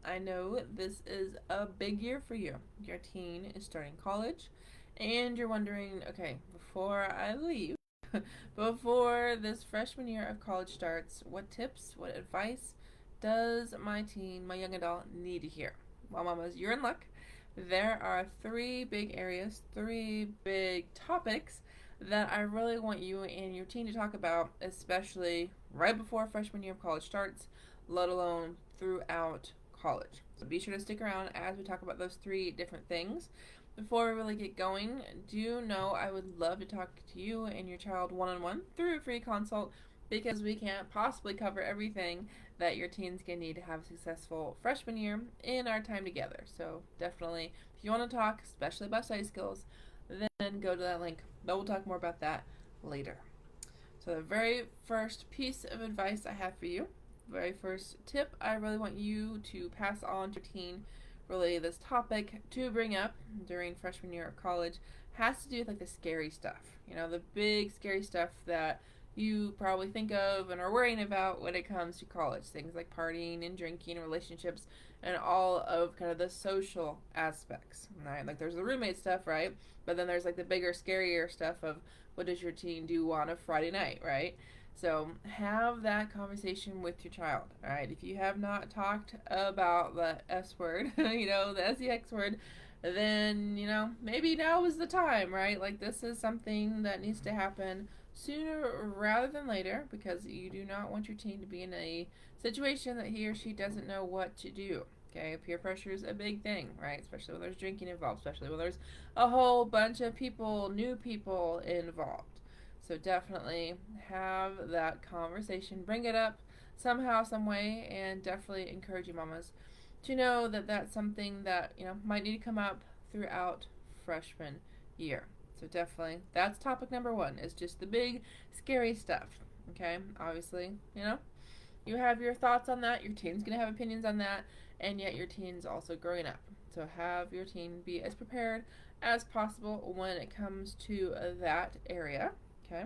I know this is a big year for you. Your teen is starting college, and you're wondering, okay, before I leave, before this freshman year of college starts, what tips, what advice does my teen, my young adult, need to hear? Well, mamas, you're in luck. There are three big areas, three big topics that I really want you and your teen to talk about, especially right before freshman year of college starts, let alone throughout college. So be sure to stick around as we talk about those three different things. Before we really get going, do know I would love to talk to you and your child one on one through a free consult because we can't possibly cover everything that your teens can need to have a successful freshman year in our time together. So definitely, if you want to talk, especially about study skills, then go to that link. But we'll talk more about that later. So the very first piece of advice I have for you, very first tip I really want you to pass on to your teen, really this topic to bring up during freshman year of college, has to do with like the scary stuff. You know, the big scary stuff that you probably think of and are worrying about when it comes to college. Things like partying and drinking, relationships, and all of kind of the social aspects. Right? Like there's the roommate stuff, right? But then there's like the bigger, scarier stuff of what does your teen do on a Friday night, right? So have that conversation with your child. All right. If you have not talked about the S word, the sex word, then maybe now is the time, right? Like this is something that needs to happen sooner rather than later because you do not want your teen to be in a situation that he or she doesn't know what to do. Okay, peer pressure is a big thing, right? Especially when there's drinking involved, especially when there's a whole bunch of people, new people involved. So definitely have that conversation, bring it up somehow, some way, and definitely encourage you mamas to know that that's something that might need to come up throughout freshman year. So definitely, that's topic number one. Is just the big scary stuff. Okay, obviously, you have your thoughts on that. Your teen's gonna have opinions on that, and yet your teen's also growing up. So have your teen be as prepared as possible when it comes to that area. Okay.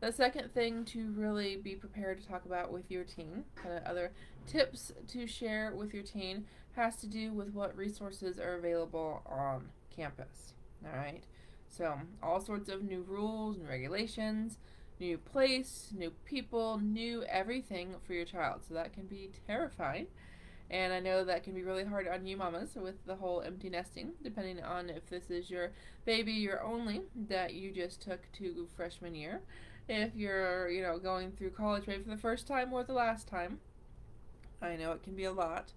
The second thing to really be prepared to talk about with your teen, kind of other tips to share with your teen, has to do with what resources are available on campus. All right. So, all sorts of new rules and regulations, new place, new people, new everything for your child. So, that can be terrifying. And I know that can be really hard on you mamas with the whole empty nesting, depending on if this is your baby, your only, that you just took to freshman year. If you're, going through college maybe for the first time or the last time. I know it can be a lot,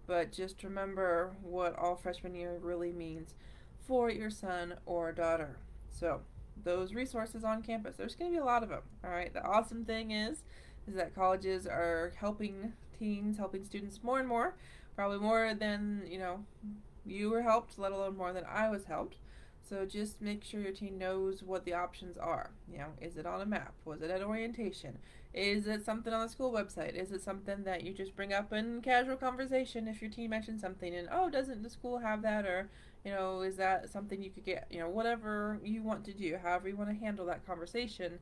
but just remember what all freshman year really means for your son or daughter. So, those resources on campus, there's going to be a lot of them. All right. The awesome thing is that colleges are helping teens, helping students more and more, probably more than you were helped, let alone more than I was helped. So just make sure your teen knows what the options are. Is it on a map? Was it at orientation? Is it something on the school website? Is it something that you just bring up in casual conversation if your teen mentions something and, oh, doesn't the school have that? Or, is that something you could get? Whatever you want to do, however you want to handle that conversation.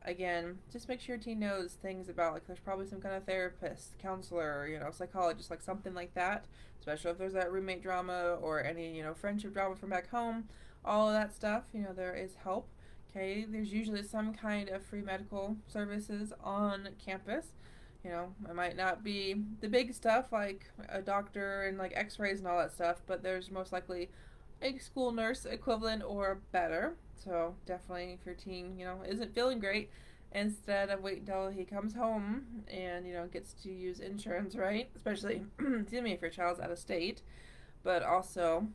Again, just make sure your teen knows things about, like, there's probably some kind of therapist, counselor, psychologist, like something like that. Especially if there's that roommate drama or any, friendship drama from back home. All of that stuff, there is help. Okay, there's usually some kind of free medical services on campus. It might not be the big stuff like a doctor and like x-rays and all that stuff, but there's most likely a school nurse equivalent or better. So definitely if your teen, isn't feeling great, instead of waiting until he comes home and, gets to use insurance, right? Especially, excuse me, if your child's out of state. But also,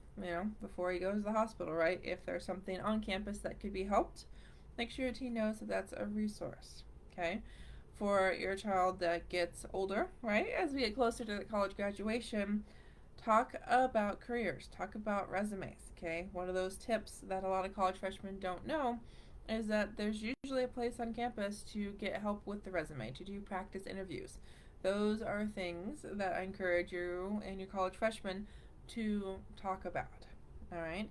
before he goes to the hospital, right? If there's something on campus that could be helped, make sure your teen knows that that's a resource, okay? For your child that gets older, right? As we get closer to the college graduation, talk about careers, talk about resumes, okay? One of those tips that a lot of college freshmen don't know is that there's usually a place on campus to get help with the resume, to do practice interviews. Those are things that I encourage you and your college freshmen to talk about, all right?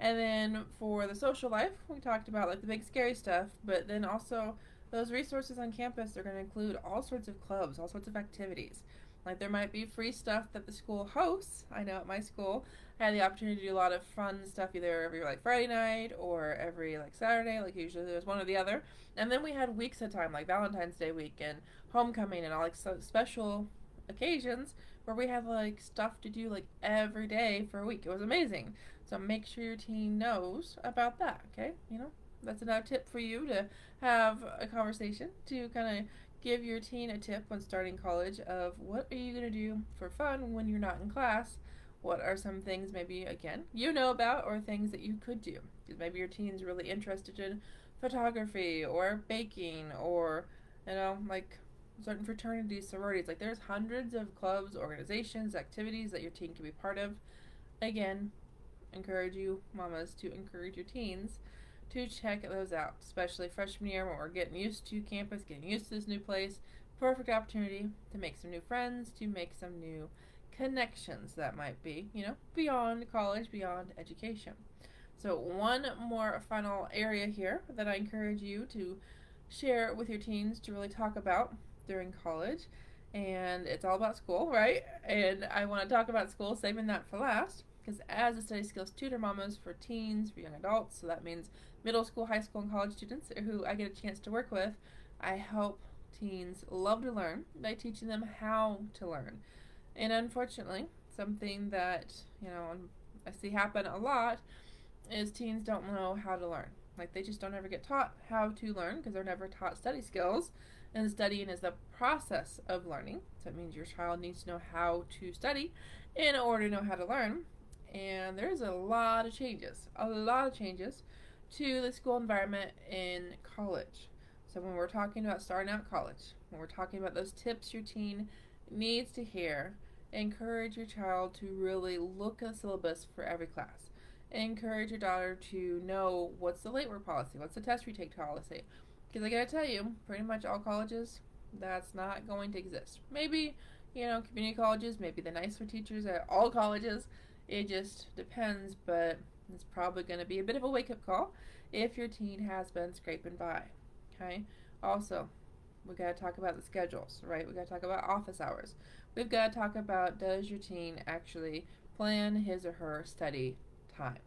And then for the social life, we talked about like the big scary stuff, but then also those resources on campus are going to include all sorts of clubs, all sorts of activities. Like there might be free stuff that the school hosts. I know at my school I had the opportunity to do a lot of fun stuff either every like Friday night or every like Saturday, like usually there was one or the other. And then we had weeks of time like Valentine's Day week and homecoming and all like special occasions where we had like stuff to do like every day for a week. It was amazing. So make sure your teen knows about that, okay? That's another tip for you to have a conversation to kind of give your teen a tip when starting college of what are you going to do for fun when you're not in class. What are some things maybe again you know about or things that you could do, because maybe your teen's really interested in photography or baking or like certain fraternities, sororities. Like there's hundreds of clubs, organizations, activities that your teen can be part of. Again, encourage you mamas to encourage your teens to check those out, especially freshman year when we're getting used to campus, getting used to this new place. Perfect opportunity to make some new friends, to make some new connections that might be, beyond college, beyond education. So, one more final area here that I encourage you to share with your teens to really talk about during college. And it's all about school, right? And I want to talk about school, saving that for last, because as a study skills tutor mamas for teens, for young adults, so that means middle school, high school, and college students who I get a chance to work with, I help teens love to learn by teaching them how to learn. And unfortunately, something that, I see happen a lot is teens don't know how to learn. Like they just don't ever get taught how to learn because they're never taught study skills. And studying is the process of learning. So it means your child needs to know how to study in order to know how to learn. And there's a lot of changes to the school environment in college. So when we're talking about starting out college, when we're talking about those tips your teen needs to hear, encourage your child to really look at the syllabus for every class. Encourage your daughter to know what's the late work policy, what's the test retake policy. Because I gotta tell you, pretty much all colleges, that's not going to exist. Maybe, community colleges, maybe the nicer teachers at all colleges. It just depends, but it's probably going to be a bit of a wake-up call if your teen has been scraping by. Okay? Also, we got to talk about the schedules, right? We got to talk about office hours. We've got to talk about, does your teen actually plan his or her study time?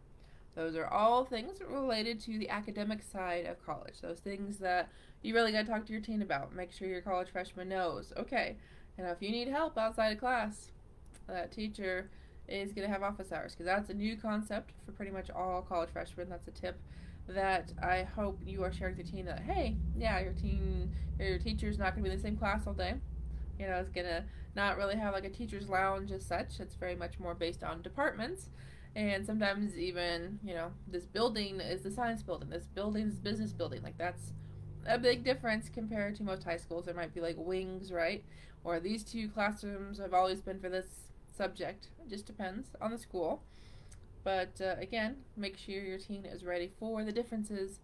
Those are all things related to the academic side of college. Those things that you really got to talk to your teen about. Make sure your college freshman knows. Okay, and if you need help outside of class, that teacher is going to have office hours, because that's a new concept for pretty much all college freshmen. That's a tip that I hope you are sharing with your teen, that hey, yeah, your teacher's not going to be in the same class all day. It's going to not really have like a teacher's lounge as such. It's very much more based on departments. And sometimes even, this building is the science building, this building is business building. Like that's a big difference compared to most high schools. There might be like wings, right? Or these two classrooms have always been for this subject. It just depends on the school. But again, make sure your teen is ready for the differences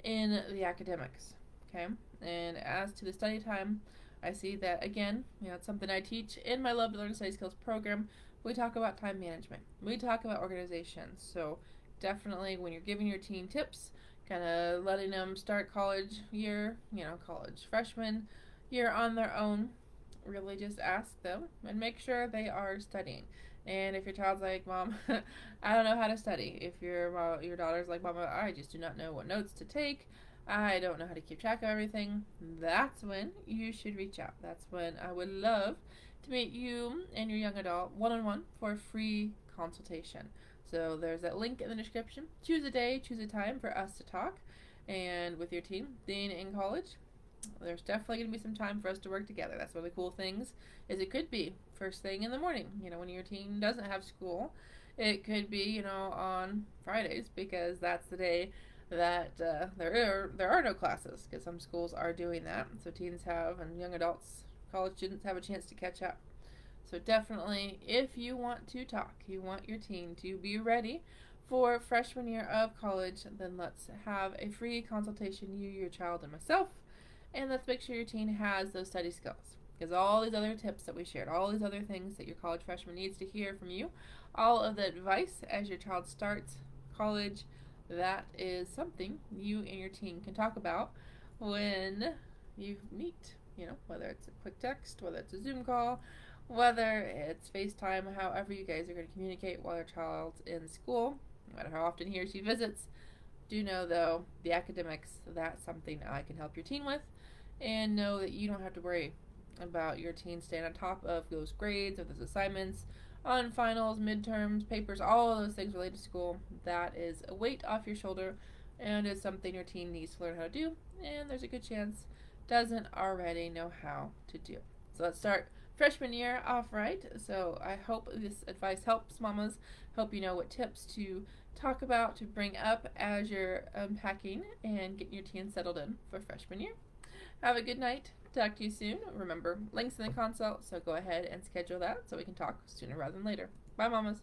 in the academics. Okay? And as to the study time, I see that again, it's something I teach in my Love to Learn Study Skills program. We talk about time management. We talk about organization. So definitely when you're giving your teen tips, kind of letting them start college year, college freshman year on their own, really just ask them and make sure they are studying. And if your child's like, Mom, I don't know how to study. If your daughter's like, Mama, I just do not know what notes to take, I don't know how to keep track of everything, that's when you should reach out. That's when I would love to meet you and your young adult one-on-one for a free consultation. So there's that link in the description. Choose a day, choose a time for us to talk. And with your team being in college, there's definitely going to be some time for us to work together. That's one of the cool things, is it could be first thing in the morning, when your teen doesn't have school. It could be, on Fridays, because that's the day that there are no classes, because some schools are doing that. So teens have, and young adults, college students have a chance to catch up. So definitely, if you want to talk, you want your teen to be ready for freshman year of college, then let's have a free consultation, you, your child, and myself, and let's make sure your teen has those study skills. Because all these other tips that we shared, all these other things that your college freshman needs to hear from you, all of the advice as your child starts college, that is something you and your teen can talk about when you meet. Whether it's a quick text, whether it's a Zoom call, Whether it's FaceTime, however you guys are going to communicate while your child's in school, no matter how often he or she visits. Do know, though, the academics, that's something I can help your teen with. And know that you don't have to worry about your teen staying on top of those grades or those assignments on finals, midterms, papers, all of those things related to school. That is a weight off your shoulder and is something your teen needs to learn how to do, and there's a good chance doesn't already know how to do. So let's start freshman year off right. So I hope this advice helps mamas, help you know what tips to talk about, to bring up as you're unpacking and getting your teen settled in for freshman year. Have a good night. Talk to you soon. Remember, links in the consult, so go ahead and schedule that so we can talk sooner rather than later. Bye, mamas.